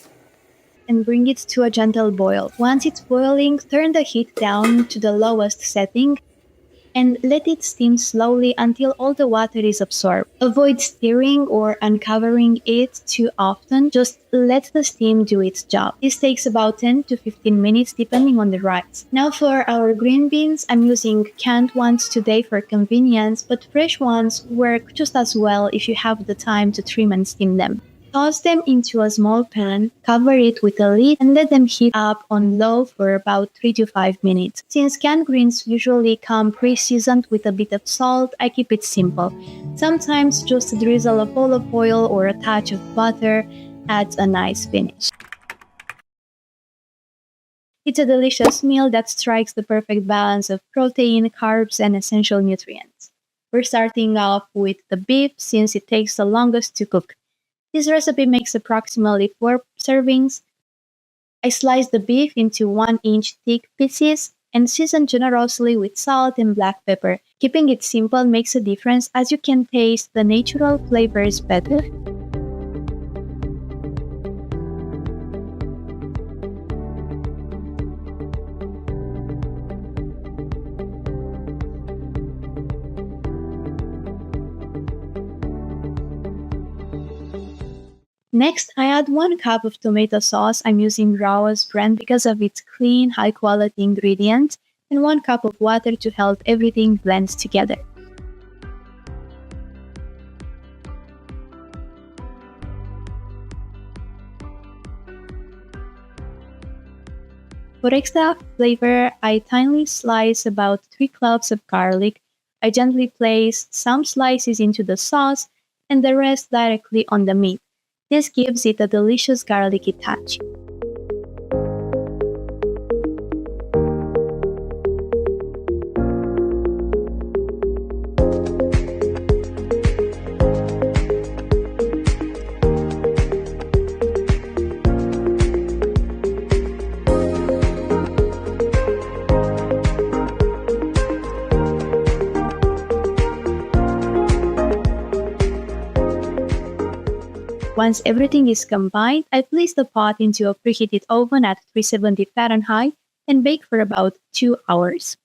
and bring it to a gentle boil. Once it's boiling, turn the heat down to the lowest setting and let it steam slowly until all the water is absorbed. Avoid stirring or uncovering it too often. Just let the steam do its job. This takes about 10 to 15 minutes depending on the rice. Now for our green beans, I'm using canned ones today for convenience, but fresh ones work just as well if you have the time to trim and steam them. Toss them into a small pan, cover it with a lid, and let them heat up on low for about 3 to 5 minutes. Since canned greens usually come pre-seasoned with a bit of salt, I keep it simple. Sometimes just a drizzle of olive oil or a touch of butter adds a nice finish. It's a delicious meal that strikes the perfect balance of protein, carbs, and essential nutrients. We're starting off with the beef since it takes the longest to cook. This recipe makes approximately 4 servings. I slice the beef into 1-inch thick pieces and season generously with salt and black pepper. Keeping it simple makes a difference as you can taste the natural flavors better. Next, I add 1 cup of tomato sauce. I'm using Rao's brand because of its clean, high-quality ingredients, and 1 cup of water to help everything blend together. For extra flavor, I thinly slice about 3 cloves of garlic. I gently place some slices into the sauce and the rest directly on the meat. This gives it a delicious garlicky touch. Once everything is combined, I place the pot into a preheated oven at 370 Fahrenheit and bake for about 2 hours.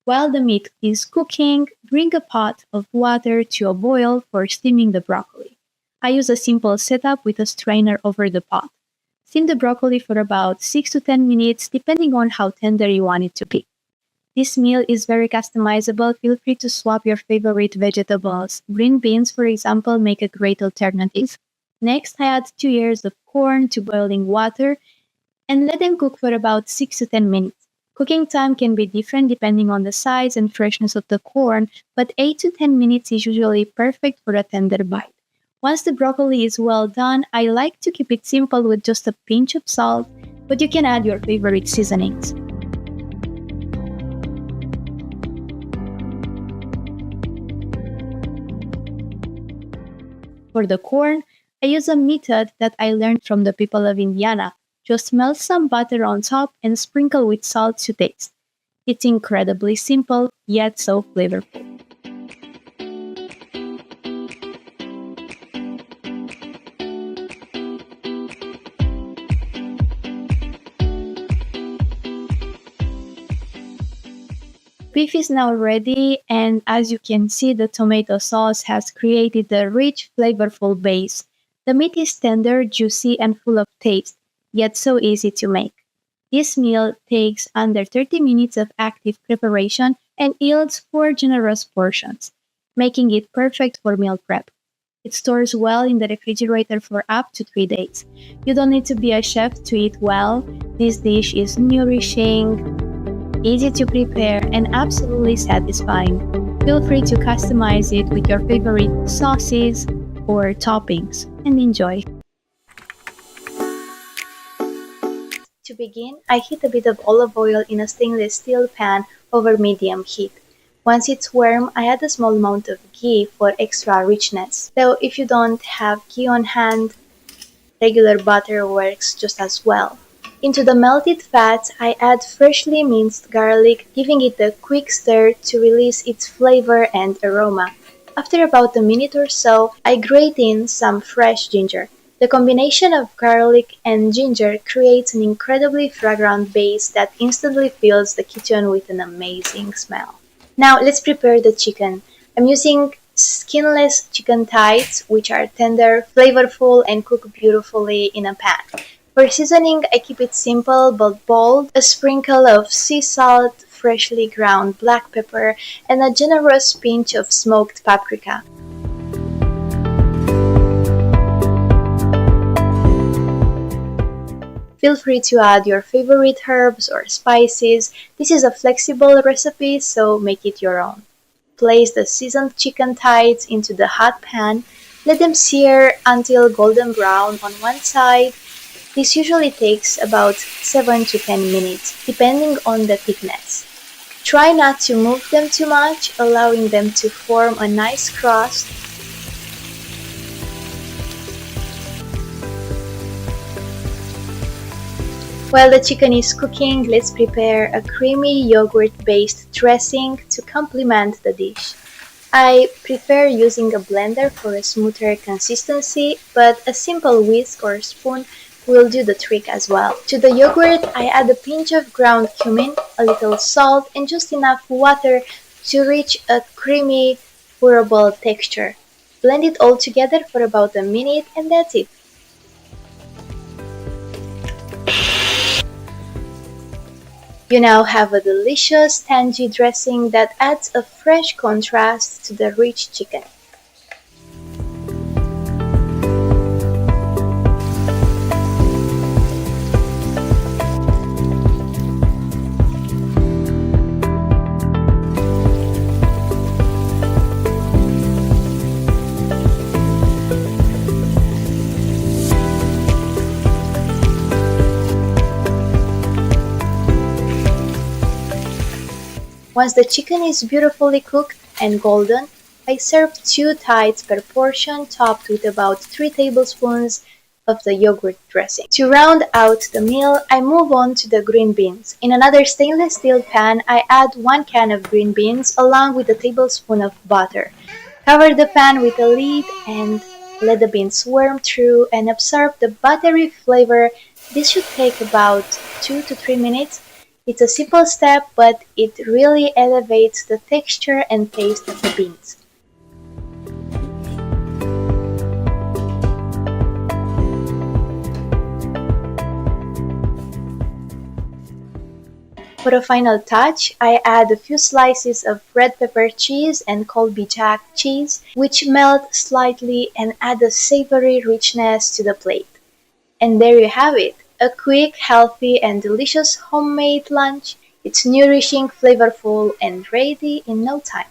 While the meat is cooking, bring a pot of water to a boil for steaming the broccoli. I use a simple setup with a strainer over the pot. Steam the broccoli for about 6 to 10 minutes depending on how tender you want it to be. This meal is very customizable. Feel free to swap your favorite vegetables. Green beans, for example, make a great alternative. Next, I add 2 ears of corn to boiling water and let them cook for about 6 to 10 minutes. Cooking time can be different depending on the size and freshness of the corn, but 8 to 10 minutes is usually perfect for a tender bite. Once the broccoli is well done, I like to keep it simple with just a pinch of salt, but you can add your favorite seasonings. For the corn, I use a method that I learned from the people of Indiana. Just melt some butter on top and sprinkle with salt to taste. It's incredibly simple, yet so flavorful. Beef is now ready, and as you can see, the tomato sauce has created a rich, flavorful base. The meat is tender, juicy, and full of taste, yet so easy to make. This meal takes under 30 minutes of active preparation and yields 4 generous portions, making it perfect for meal prep. It stores well in the refrigerator for up to 3 days. You don't need to be a chef to eat well. This dish is nourishing, easy to prepare, and absolutely satisfying. Feel free to customize it with your favorite sauces or toppings and enjoy. To begin, I heat a bit of olive oil in a stainless steel pan over medium heat. Once it's warm, I add a small amount of ghee for extra richness. Though if you don't have ghee on hand, regular butter works just as well. Into the melted fat, I add freshly minced garlic, giving it a quick stir to release its flavor and aroma. After about a minute or so, I grate in some fresh ginger. The combination of garlic and ginger creates an incredibly fragrant base that instantly fills the kitchen with an amazing smell. Now let's prepare the chicken. I'm using skinless chicken thighs, which are tender, flavorful, and cook beautifully in a pan. For seasoning, I keep it simple but bold, a sprinkle of sea salt, freshly ground black pepper, and a generous pinch of smoked paprika. Feel free to add your favorite herbs or spices. This is a flexible recipe, so make it your own. Place the seasoned chicken thighs into the hot pan. Let them sear until golden brown on one side. This usually takes about 7 to 10 minutes, depending on the thickness. Try not to move them too much, allowing them to form a nice crust. While the chicken is cooking, let's prepare a creamy yogurt-based dressing to complement the dish. I prefer using a blender for a smoother consistency, but a simple whisk or spoon will do the trick as well. To the yogurt, I add a pinch of ground cumin, a little salt, and just enough water to reach a creamy, pourable texture. Blend it all together for about a minute, and that's it. You now have a delicious tangy dressing that adds a fresh contrast to the rich chicken. Once the chicken is beautifully cooked and golden, I serve 2 thighs per portion topped with about 3 tablespoons of the yogurt dressing. To round out the meal, I move on to the green beans. In another stainless steel pan, I add 1 can of green beans along with a tablespoon of butter. Cover the pan with a lid and let the beans warm through and absorb the buttery flavor. This should take about 2 to 3 minutes. It's a simple step, but it really elevates the texture and taste of the beans. For a final touch, I add a few slices of red pepper cheese and Colby Jack cheese, which melt slightly and add a savory richness to the plate. And there you have it. A quick, healthy, and delicious homemade lunch. It's nourishing, flavorful, and ready in no time.